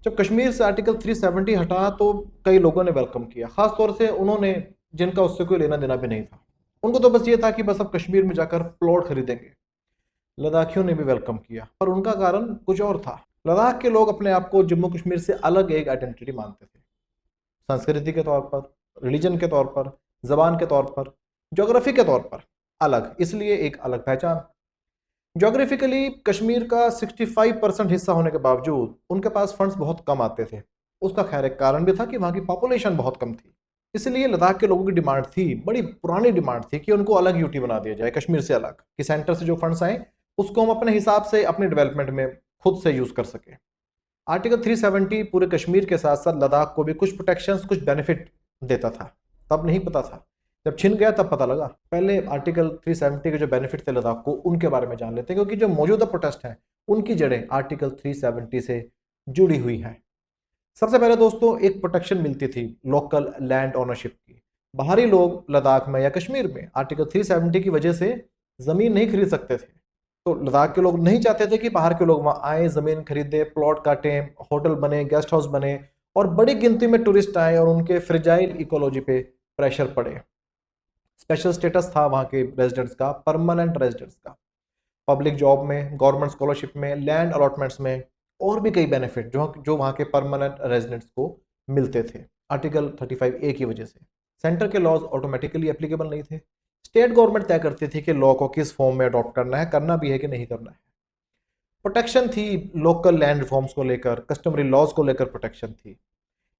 जब कश्मीर से आर्टिकल 370 हटा तो कई लोगों ने वेलकम किया, खास तौर से उन्होंने जिनका उससे कोई लेना देना भी नहीं था। उनको तो बस ये था कि बस अब कश्मीर में जाकर प्लॉट खरीदेंगे। लद्दाखियों ने भी वेलकम किया, पर उनका कारण कुछ और था। लद्दाख के लोग अपने आप को जम्मू कश्मीर से अलग एक आइडेंटिटी मानते थे, संस्कृति के तौर पर, रिलीजन के तौर पर, जबान के तौर पर, ज्योग्राफी के तौर पर अलग, इसलिए एक अलग पहचान। ज्योग्राफिकली कश्मीर का 65% हिस्सा होने के बावजूद उनके पास फंड्स बहुत कम आते थे। उसका खैर एक कारण भी था कि वहाँ की पॉपुलेशन बहुत कम थी। इसलिए लद्दाख के लोगों की डिमांड थी, बड़ी पुरानी डिमांड थी, कि उनको अलग यूटी बना दिया जाए, कश्मीर से अलग, कि सेंटर से जो फंड्स आए उसको हम अपने हिसाब से अपने डेवलपमेंट में खुद से यूज कर सके। आर्टिकल 370 पूरे कश्मीर के साथ साथ लद्दाख को भी कुछ प्रोटेक्शंस, कुछ बेनिफिट देता था। तब नहीं पता था, जब छिन गया तब पता लगा। पहले आर्टिकल 370 के जो बेनिफिट थे लद्दाख को, उनके बारे में जान लेते हैं, क्योंकि जो मौजूदा प्रोटेस्ट हैं उनकी जड़ें आर्टिकल 370 से जुड़ी हुई हैं। सबसे पहले दोस्तों, एक प्रोटेक्शन मिलती थी लोकल लैंड ओनरशिप की। बाहरी लोग लद्दाख में या कश्मीर में आर्टिकल 370 की वजह से जमीन नहीं खरीद सकते थे। तो लद्दाख के लोग नहीं चाहते थे कि बाहर के लोग वहां आए, जमीन खरीदे, प्लॉट काटें, होटल बने, गेस्ट हाउस बने और बड़ी गिनती में टूरिस्ट आए और उनके फ्रेजाइल इकोलॉजी पे प्रेशर पड़े। स्पेशल स्टेटस था वहाँ के रेजिडेंट्स का, परमानेंट रेजिडेंट्स का, पब्लिक जॉब में, गवर्नमेंट स्कॉलरशिप में, लैंड अलॉटमेंट्स में और भी कई बेनिफिट जो जो वहाँ के परमानेंट रेजिडेंट्स को मिलते थे आर्टिकल 35A की वजह से। सेंटर के लॉज ऑटोमेटिकली एप्लीकेबल नहीं थे। स्टेट गवर्नमेंट तय करती थी कि लॉ को किस फॉर्म में अडॉप्ट करना है, करना भी है कि नहीं करना है। प्रोटेक्शन थी लोकल लैंड रिफॉर्म्स को लेकर, कस्टमरी लॉज को लेकर प्रोटेक्शन थी।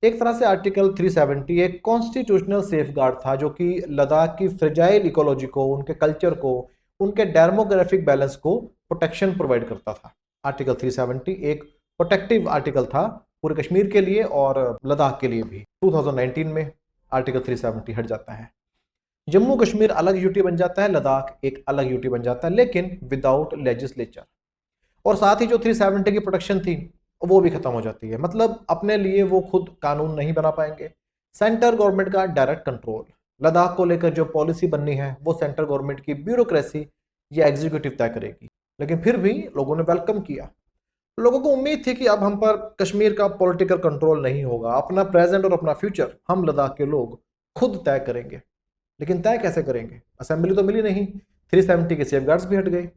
एक तरह से आर्टिकल 370 एक कॉन्स्टिट्यूशनल सेफगार्ड था, जो कि लद्दाख की फ्रेजाइल इकोलॉजी को, उनके कल्चर को, उनके डेमोग्राफिक बैलेंस को प्रोटेक्शन प्रोवाइड करता था। आर्टिकल 370 एक प्रोटेक्टिव आर्टिकल था पूरे कश्मीर के लिए और लद्दाख के लिए भी। 2019 में आर्टिकल 370 हट जाता है। जम्मू कश्मीर अलग यूटी बन जाता है, लद्दाख एक अलग यूटी बन जाता है, लेकिन विदाउट लेजिस्लेचर। और साथ ही जो 370 की प्रोटेक्शन थी वो भी खत्म हो जाती है। मतलब अपने लिए वो खुद कानून नहीं बना पाएंगे। सेंटर गवर्नमेंट का डायरेक्ट कंट्रोल, लद्दाख को लेकर जो पॉलिसी बननी है वो सेंट्रल गवर्नमेंट की ब्यूरोक्रेसी या एग्जीक्यूटिव तय करेगी। लेकिन फिर भी लोगों ने वेलकम किया। लोगों को उम्मीद थी कि अब हम पर कश्मीर का पॉलिटिकल कंट्रोल नहीं होगा, अपना प्रेजेंट और अपना फ्यूचर हम लद्दाख के लोग खुद तय करेंगे। लेकिन तय कैसे करेंगे? असेंबली तो मिली नहीं, 370 के सेफगार्ड्स भी हट गए।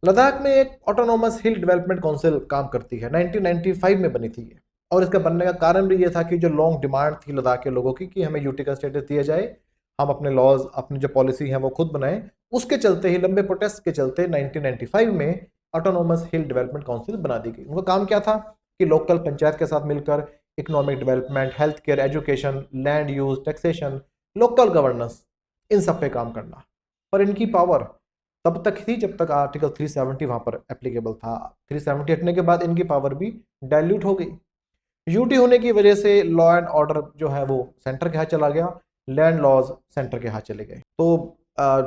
लद्दाख में एक ऑटोनोमस हिल डेवलपमेंट काउंसिल काम करती है, 1995 में बनी थी ये। और इसका बनने का कारण भी ये था कि जो लॉन्ग डिमांड थी लद्दाख के लोगों की कि हमें यूटी का स्टेटस दिया जाए, हम अपने लॉज, अपनी जो पॉलिसी है वो खुद बनाएं। उसके चलते ही, लंबे प्रोटेस्ट के चलते 1995 में ऑटोनोमस हिल डेवलपमेंट काउंसिल बना दी गई। उनका काम क्या था कि लोकल पंचायत के साथ मिलकर economic development, health care, education, land use, taxation, local governance, इन सब पे काम करना। पर इनकी पावर तब तक थी जब तक आर्टिकल 370 वहां पर एप्लीकेबल था। 370 हटने के बाद इनकी पावर भी डाइल्यूट हो गई। यूटी होने की वजह से लॉ एंड ऑर्डर जो है वो सेंटर के हाथ चला गया, लैंड लॉज सेंटर के हाथ चले गए। तो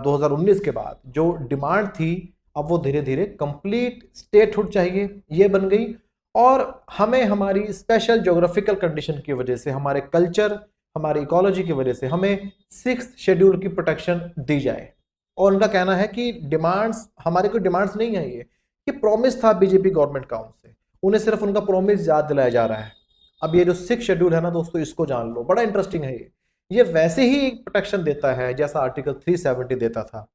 2019 के बाद जो डिमांड थी अब वो धीरे धीरे कंप्लीट स्टेटहुड चाहिए, ये बन गई। और हमें हमारी स्पेशल ज्योग्राफिकल कंडीशन की वजह से, हमारे कल्चर, हमारी इकोलॉजी की वजह से हमें 6th शेड्यूल की प्रोटेक्शन दी जाए। और उनका कहना है कि डिमांड्स, हमारे कोई डिमांड्स नहीं है, ये प्रॉमिस था बीजेपी गवर्नमेंट का उनसे, उन्हें सिर्फ उनका प्रॉमिस याद दिलाया जा रहा है। अब ये जो 6th शेड्यूल है ना दोस्तों, इसको जान लो, बड़ा इंटरेस्टिंग है ये वैसे ही प्रोटेक्शन देता है जैसा आर्टिकल 370 देता था,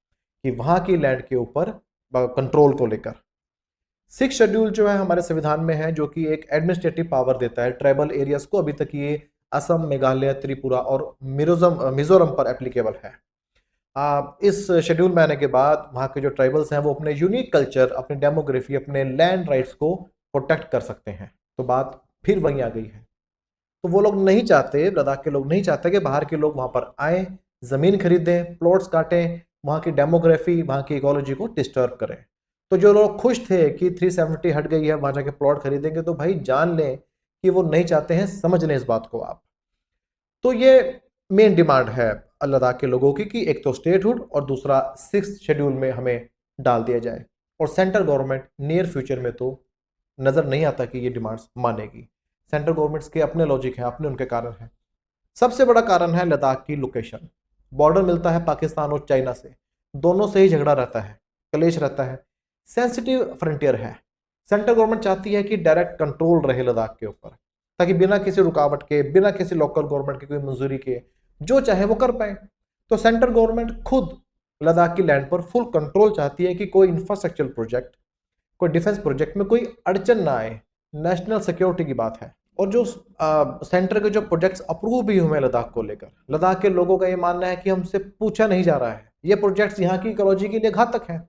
कि वहां की लैंड के ऊपर कंट्रोल को लेकर। 6th शेड्यूल जो है हमारे संविधान में है, जो कि एक एडमिनिस्ट्रेटिव पावर देता है ट्राइबल एरियाज को। अभी तक ये असम, मेघालय, त्रिपुरा और मिजोरम पर एप्लीकेबल है। इस शेड्यूल में आने के बाद वहाँ के जो ट्राइबल्स हैं वो अपने यूनिक कल्चर, अपनी डेमोग्राफी, अपने लैंड राइट्स को प्रोटेक्ट कर सकते हैं। तो बात फिर वहीं आ गई है। तो वो लोग नहीं चाहते, लद्दाख के लोग नहीं चाहते कि बाहर के लोग वहाँ पर आए, ज़मीन खरीदें, प्लॉट्स काटें, वहाँ की डेमोग्राफी, वहाँ की इकोलॉजी को डिस्टर्ब करें। तो जो लोग खुश थे कि 370 हट गई है, वहाँ जाके प्लॉट खरीदेंगे, तो भाई जान लें कि वो नहीं चाहते हैं, समझ लें इस बात को आप। तो ये मेन डिमांड है लद्दाख के लोगों की कि एक तो स्टेटहुड और दूसरा 6th शेड्यूल में हमें डाल दिया जाए। और सेंट्रल गवर्नमेंट नियर फ्यूचर में तो नज़र नहीं आता कि ये डिमांड्स मानेगी। सेंट्रल गवर्नमेंट्स के अपने लॉजिक हैं, अपने उनके कारण हैं। सबसे बड़ा कारण है लद्दाख की लोकेशन। बॉर्डर मिलता है पाकिस्तान और चाइना से, दोनों से ही झगड़ा रहता है, कलेश रहता है, सेंसिटिव फ्रंटियर है। सेंट्रल गवर्नमेंट चाहती है कि डायरेक्ट कंट्रोल रहे लद्दाख के ऊपर, ताकि बिना किसी रुकावट के, बिना किसी लोकल गवर्नमेंट की कोई मंजूरी के जो चाहे वो कर पाए। तो सेंट्रल गवर्नमेंट खुद लद्दाख की लैंड पर फुल कंट्रोल चाहती है कि कोई इंफ्रास्ट्रक्चरल प्रोजेक्ट, कोई डिफेंस प्रोजेक्ट में कोई अड़चन ना आए। नेशनल सिक्योरिटी की बात है। और जो सेंटर के जो प्रोजेक्ट्स अप्रूव भी हुए लद्दाख को लेकर, लद्दाख के लोगों का ये मानना है कि हमसे पूछा नहीं जा रहा है, ये प्रोजेक्ट्स यहाँ की इकोलॉजी के लिए घातक हैं।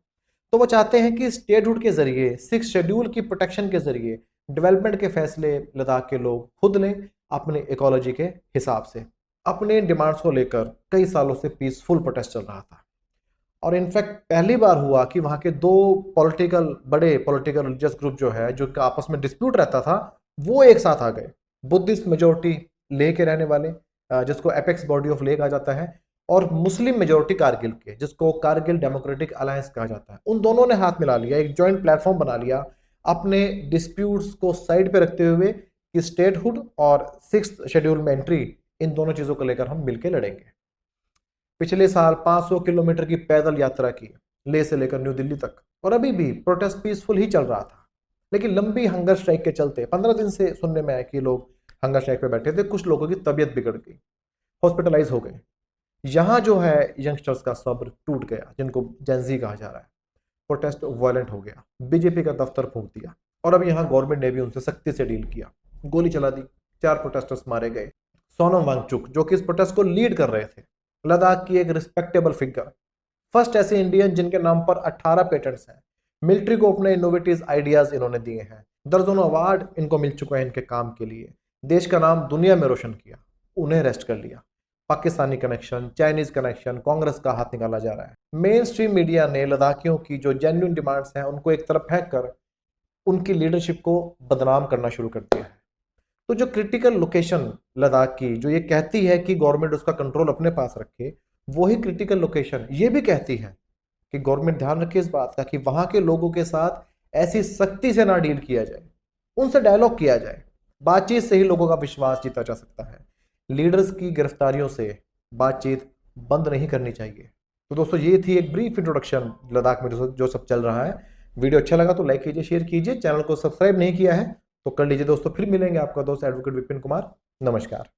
तो वो चाहते हैं कि स्टेटहुड के जरिए, 6 शेड्यूल की प्रोटेक्शन के जरिए डेवलपमेंट के फैसले लद्दाख के लोग खुद लें अपने इकोलॉजी के हिसाब से। अपने डिमांड्स को लेकर कई सालों से पीसफुल प्रोटेस्ट चल रहा था, और इनफैक्ट पहली बार हुआ कि वहाँ के दो बड़े पॉलिटिकल रिलीजियस ग्रुप जो है, जो आपस में डिस्प्यूट रहता था, वो एक साथ आ गए। बुद्धिस्ट मेजोरिटी लेह के रहने वाले, जिसको एपेक्स बॉडी ऑफ लेह कहा जाता है, और मुस्लिम मेजोरिटी कारगिल के, जिसको कारगिल डेमोक्रेटिक अलायंस कहा जाता है। उन दोनों ने हाथ मिला लिया, एक जॉइंट प्लेटफॉर्म बना लिया, अपने डिस्प्यूट्स को साइड पे रखते हुए कि स्टेटहुड और 6th शेड्यूल में एंट्री, इन दोनों चीज़ों को लेकर हम मिलकर लड़ेंगे। पिछले साल 500 किलोमीटर की पैदल यात्रा की लेह से लेकर न्यू दिल्ली तक, और अभी भी प्रोटेस्ट पीसफुल ही चल रहा था। लेकिन लंबी हंगर स्ट्राइक के चलते 15 दिन से सुनने में आया कि लोग हंगर स्ट्राइक पे बैठे थे, कुछ लोगों की तबीयत बिगड़ गई, हॉस्पिटलाइज हो गए। यहाँ जो है यंगस्टर्स का सब्र टूट गया, जिनको जेंजी कहा जा रहा है। प्रोटेस्ट वायलेंट हो गया, बीजेपी का दफ्तर फूंक दिया, और अब यहाँ गवर्नमेंट ने भी उनसे सख्ती से डील किया, गोली चला दी, 4 प्रोटेस्टर्स मारे गए। सोनम वांगचुक, जो कि इस प्रोटेस्ट को लीड कर रहे थे, लद्दाख की एक रिस्पेक्टेबल फिगर, फर्स्ट ऐसे इंडियन जिनके नाम पर 18 पेटेंट्स हैं, मिलिट्री को अपने इनोवेटिव आइडियाज इन्होंने दिए हैं, दर्जनों अवार्ड इनको मिल चुका है इनके काम के लिए, देश का नाम दुनिया में रोशन किया, उन्हें अरेस्ट कर लिया। Pakistani connection, Chinese connection, Congress का हाथ निकाला जा रहा है। मेन स्ट्रीम मीडिया ने लद्दाखियों की जो जेन्युइन डिमांड्स हैं उनको एक तरफ फेंक कर उनकी लीडरशिप को बदनाम करना शुरू कर दिया है। तो जो क्रिटिकल लोकेशन लद्दाख की, जो ये कहती है कि गवर्नमेंट उसका कंट्रोल अपने पास रखे, वही क्रिटिकल लोकेशन ये भी कहती है कि गवर्नमेंट ध्यान रखे इस बात का कि वहां के लोगों के साथ ऐसी सख्ती से ना डील किया जाए, उनसे डायलॉग किया जाए। बातचीत से ही लोगों का विश्वास जीता जा सकता है। लीडर्स की गिरफ्तारियों से बातचीत बंद नहीं करनी चाहिए। तो दोस्तों, ये थी एक ब्रीफ इंट्रोडक्शन लद्दाख में जो सब चल रहा है। वीडियो अच्छा लगा तो लाइक कीजिए, शेयर कीजिए, चैनल को सब्सक्राइब नहीं किया है तो कर लीजिए दोस्तों। फिर मिलेंगे, आपका दोस्त एडवोकेट विपिन कुमार। नमस्कार।